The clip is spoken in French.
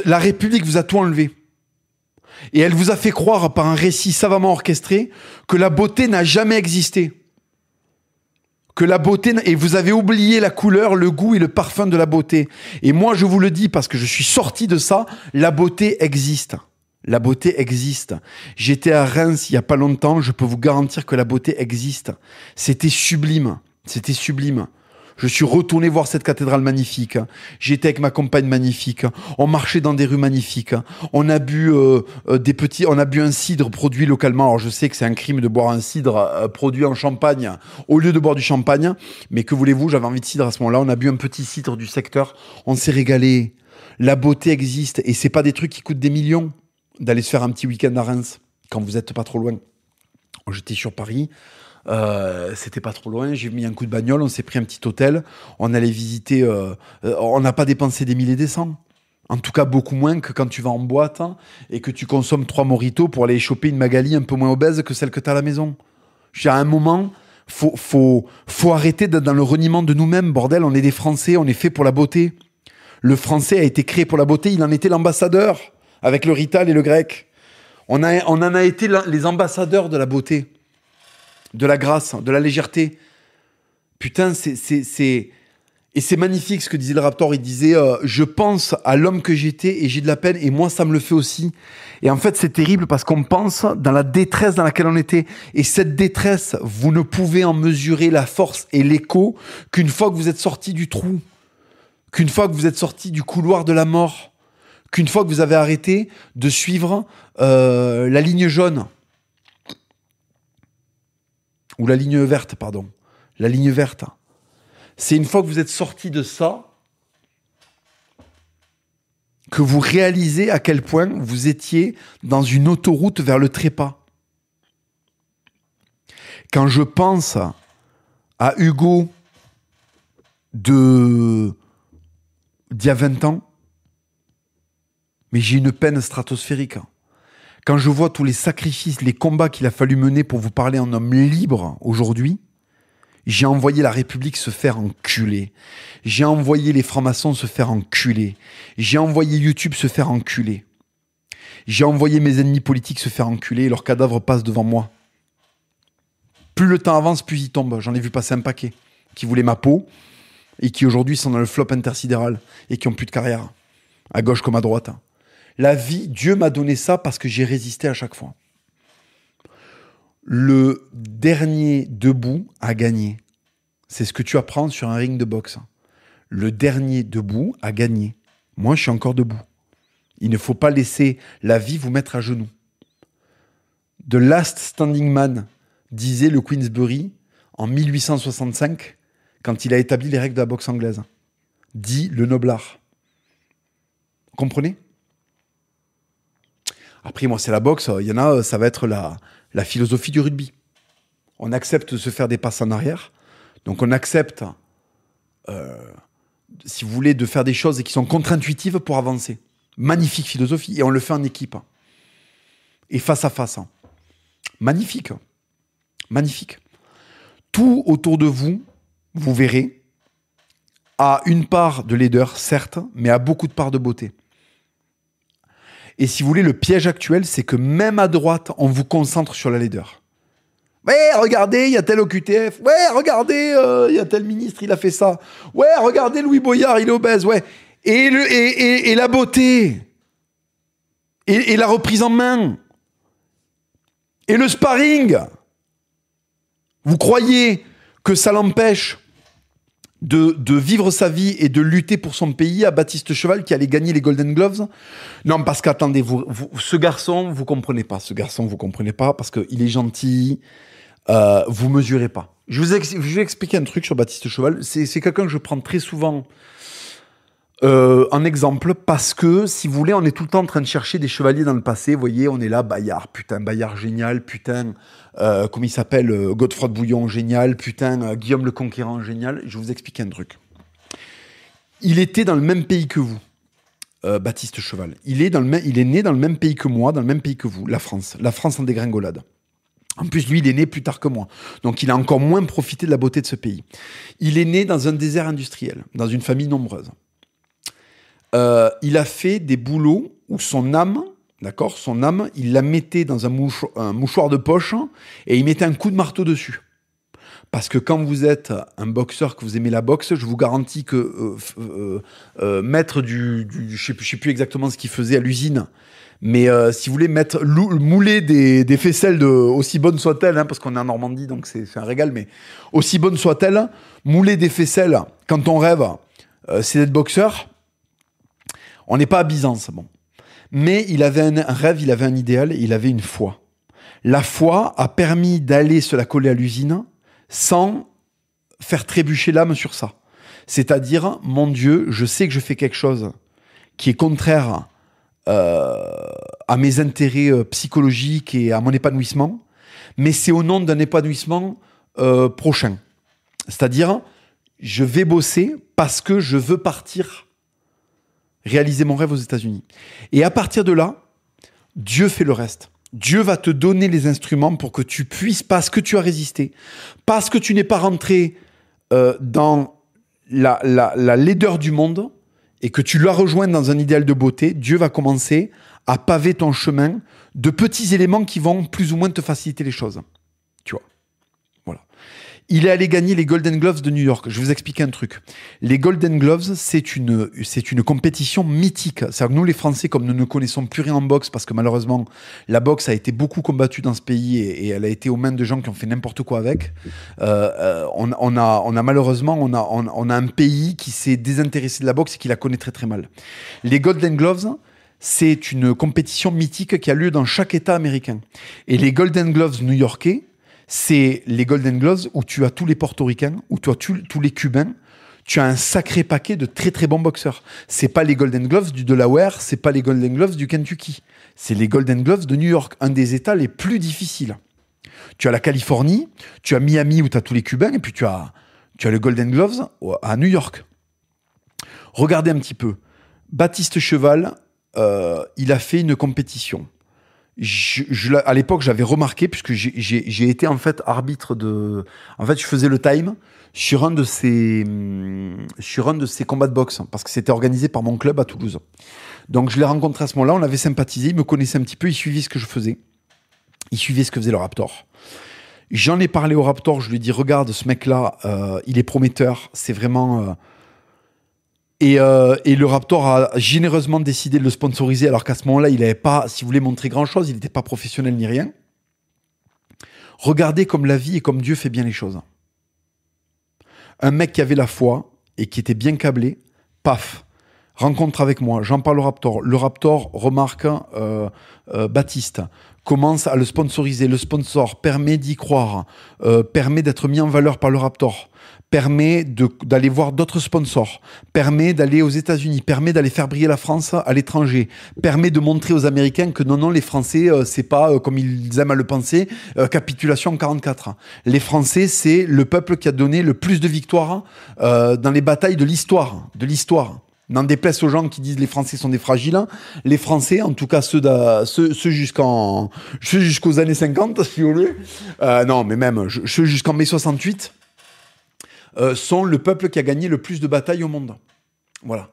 La République vous a tout enlevé. Et elle vous a fait croire par un récit savamment orchestré que la beauté n'a jamais existé. Que la beauté... Et vous avez oublié la couleur, le goût et le parfum de la beauté. Et moi, je vous le dis parce que je suis sorti de ça, la beauté existe. La beauté existe. J'étais à Reims il n'y a pas longtemps, je peux vous garantir que la beauté existe. C'était sublime. C'était sublime. Je suis retourné voir cette cathédrale magnifique. J'étais avec ma compagne magnifique. On marchait dans des rues magnifiques. On a bu on a bu un cidre produit localement. Alors je sais que c'est un crime de boire un cidre produit en Champagne au lieu de boire du champagne. Mais que voulez-vous, j'avais envie de cidre à ce moment-là. On a bu un petit cidre du secteur. On s'est régalé. La beauté existe. Et c'est pas des trucs qui coûtent des millions d'aller se faire un petit week-end à Reims quand vous êtes pas trop loin. J'étais sur Paris. C'était pas trop loin, j'ai mis un coup de bagnole, on s'est pris un petit hôtel, on allait visiter, on n'a pas dépensé des milliers et des cents. En tout cas, beaucoup moins que quand tu vas en boîte et que tu consommes 3 mojitos pour aller choper une Magali un peu moins obèse que celle que tu as à la maison. Je veux dire, à un moment, faut arrêter d'être dans le reniement de nous-mêmes, bordel, on est des Français, on est fait pour la beauté. Le Français a été créé pour la beauté, il en était l'ambassadeur, avec le Rital et le grec. On en a été les ambassadeurs de la beauté. De la grâce, de la légèreté. Putain, Et c'est magnifique ce que disait le Raptor. Il disait je pense à l'homme que j'étais et j'ai de la peine et moi ça me le fait aussi. Et en fait c'est terrible parce qu'on pense dans la détresse dans laquelle on était. Et cette détresse, vous ne pouvez en mesurer la force et l'écho qu'une fois que vous êtes sorti du trou, qu'une fois que vous êtes sorti du couloir de la mort, qu'une fois que vous avez arrêté de suivre la ligne jaune. Ou la ligne verte, pardon. La ligne verte. C'est une fois que vous êtes sorti de ça que vous réalisez à quel point vous étiez dans une autoroute vers le trépas. Quand je pense à Hugo d'il y a 20 ans, mais j'ai une peine stratosphérique. Quand je vois tous les sacrifices, les combats qu'il a fallu mener pour vous parler en homme libre aujourd'hui, j'ai envoyé la République se faire enculer. J'ai envoyé les francs-maçons se faire enculer. J'ai envoyé YouTube se faire enculer. J'ai envoyé mes ennemis politiques se faire enculer et leurs cadavres passent devant moi. Plus le temps avance, plus ils tombent. J'en ai vu passer un paquet qui voulaient ma peau et qui aujourd'hui sont dans le flop intersidéral et qui n'ont plus de carrière, à gauche comme à droite. La vie, Dieu m'a donné ça parce que j'ai résisté à chaque fois. Le dernier debout a gagné. C'est ce que tu apprends sur un ring de boxe. Le dernier debout a gagné. Moi, je suis encore debout. Il ne faut pas laisser la vie vous mettre à genoux. The last standing man, disait le Queensbury en 1865, quand il a établi les règles de la boxe anglaise. Dit le noblard. Vous comprenez ? Après, moi, c'est la boxe. Il y en a, ça va être la philosophie du rugby. On accepte de se faire des passes en arrière. Donc, on accepte, si vous voulez, de faire des choses qui sont contre-intuitives pour avancer. Magnifique philosophie. Et on le fait en équipe. Et face à face. Magnifique. Magnifique. Tout autour de vous, vous verrez, a une part de laideur, certes, mais a beaucoup de part de beauté. Et si vous voulez, le piège actuel, c'est que même à droite, on vous concentre sur la laideur. Ouais, regardez, il y a tel OQTF. Ouais, regardez, il y a tel ministre, il a fait ça. Ouais, regardez, Louis Boyard, il est obèse. Ouais. Et la beauté. Et la reprise en main. Et le sparring. Vous croyez que ça l'empêche de vivre sa vie et de lutter pour son pays à Baptiste Cheval qui allait gagner les Golden Gloves? Non, parce qu'attendez, ce garçon, vous comprenez pas. Ce garçon, vous comprenez pas parce qu'il est gentil. Vous mesurez pas. Je vais expliquer un truc sur Baptiste Cheval. C'est quelqu'un que je prends très souvent en exemple parce que, si vous voulez, on est tout le temps en train de chercher des chevaliers dans le passé. Vous voyez, on est là, Bayard, putain, Bayard génial, putain, comment il s'appelle, Godefroy de Bouillon, génial, putain, Guillaume le Conquérant, génial. Je vais vous expliquer un truc. Il était dans le même pays que vous, Baptiste Cheval. Il est né dans le même pays que moi, dans le même pays que vous, la France. La France en dégringolade. En plus, lui, il est né plus tard que moi. Donc, il a encore moins profité de la beauté de ce pays. Il est né dans un désert industriel, dans une famille nombreuse. il a fait des boulots où son âme, d'accord, son âme, il la mettait dans un mouchoir de poche et il mettait un coup de marteau dessus. Parce que quand vous êtes un boxeur, que vous aimez la boxe, je vous garantis que mettre je sais plus exactement ce qu'il faisait à l'usine, mais si vous voulez mouler des faisselles aussi bonnes soient-elles, hein, parce qu'on est en Normandie, donc c'est un régal, mais aussi bonnes soient-elles, mouler des faisselles quand on rêve, c'est d'être boxeur. On n'est pas à Byzance, bon. Mais il avait un rêve, il avait un idéal, il avait une foi. La foi a permis d'aller se la coller à l'usine sans faire trébucher l'âme sur ça. C'est-à-dire, mon Dieu, je sais que je fais quelque chose qui est contraire à mes intérêts psychologiques et à mon épanouissement, mais c'est au nom d'un épanouissement prochain. C'est-à-dire, je vais bosser parce que je veux partir réaliser mon rêve aux États-Unis. Et à partir de là, Dieu fait le reste. Dieu va te donner les instruments pour que tu puisses, parce que tu as résisté, parce que tu n'es pas rentré dans la laideur du monde et que tu l'as rejoint dans un idéal de beauté, Dieu va commencer à paver ton chemin de petits éléments qui vont plus ou moins te faciliter les choses. Tu vois. Voilà. Il est allé gagner les Golden Gloves de New York. Je vais vous expliquer un truc. Les Golden Gloves, c'est une compétition mythique. C'est-à-dire que nous, les Français, comme nous ne connaissons plus rien en boxe, parce que malheureusement, la boxe a été beaucoup combattue dans ce pays et elle a été aux mains de gens qui ont fait n'importe quoi avec. On a malheureusement, on a un pays qui s'est désintéressé de la boxe et qui la connaît très très mal. Les Golden Gloves, c'est une compétition mythique qui a lieu dans chaque État américain. Et les Golden Gloves new-yorkais, c'est les Golden Gloves où tu as tous les Portoricains, où tu as tous les Cubains. Tu as un sacré paquet de très très bons boxeurs. C'est pas les Golden Gloves du Delaware, c'est pas les Golden Gloves du Kentucky. C'est les Golden Gloves de New York, un des États les plus difficiles. Tu as la Californie, tu as Miami où tu as tous les Cubains, et puis tu as le Golden Gloves à New York. Regardez un petit peu. Baptiste Cheval, il a fait une compétition. À l'époque, j'avais remarqué, puisque j'ai été en fait arbitre de... En fait, je faisais le time sur un de ces combats de boxe, parce que c'était organisé par mon club à Toulouse. Donc, je l'ai rencontré à ce moment-là, on avait sympathisé, il me connaissait un petit peu, il suivait ce que je faisais. Il suivait ce que faisait le Raptor. J'en ai parlé au Raptor, je lui ai dit, regarde, ce mec-là, il est prometteur, c'est vraiment... Et le Raptor a généreusement décidé de le sponsoriser, alors qu'à ce moment-là, il n'avait pas, si vous voulez, montré grand-chose, il n'était pas professionnel ni rien. Regardez comme la vie et comme Dieu fait bien les choses. Un mec qui avait la foi et qui était bien câblé, paf, rencontre avec moi, j'en parle au Raptor. Le Raptor remarque Baptiste, commence à le sponsoriser. Le sponsor permet d'y croire, permet d'être mis en valeur par le Raptor, permet d'aller voir d'autres sponsors, permet d'aller aux États-Unis, permet d'aller faire briller la France à l'étranger, permet de montrer aux Américains que non, les Français, c'est pas, comme ils aiment à le penser, capitulation en 44. Les Français, c'est le peuple qui a donné le plus de victoires dans les batailles de l'histoire. N'en déplaise aux gens qui disent les Français sont des fragiles. Les Français, en tout cas ceux jusqu'aux années 50, si vous voulez, non, mais même ceux jusqu'en mai 68, sont le peuple qui a gagné le plus de batailles au monde. Voilà.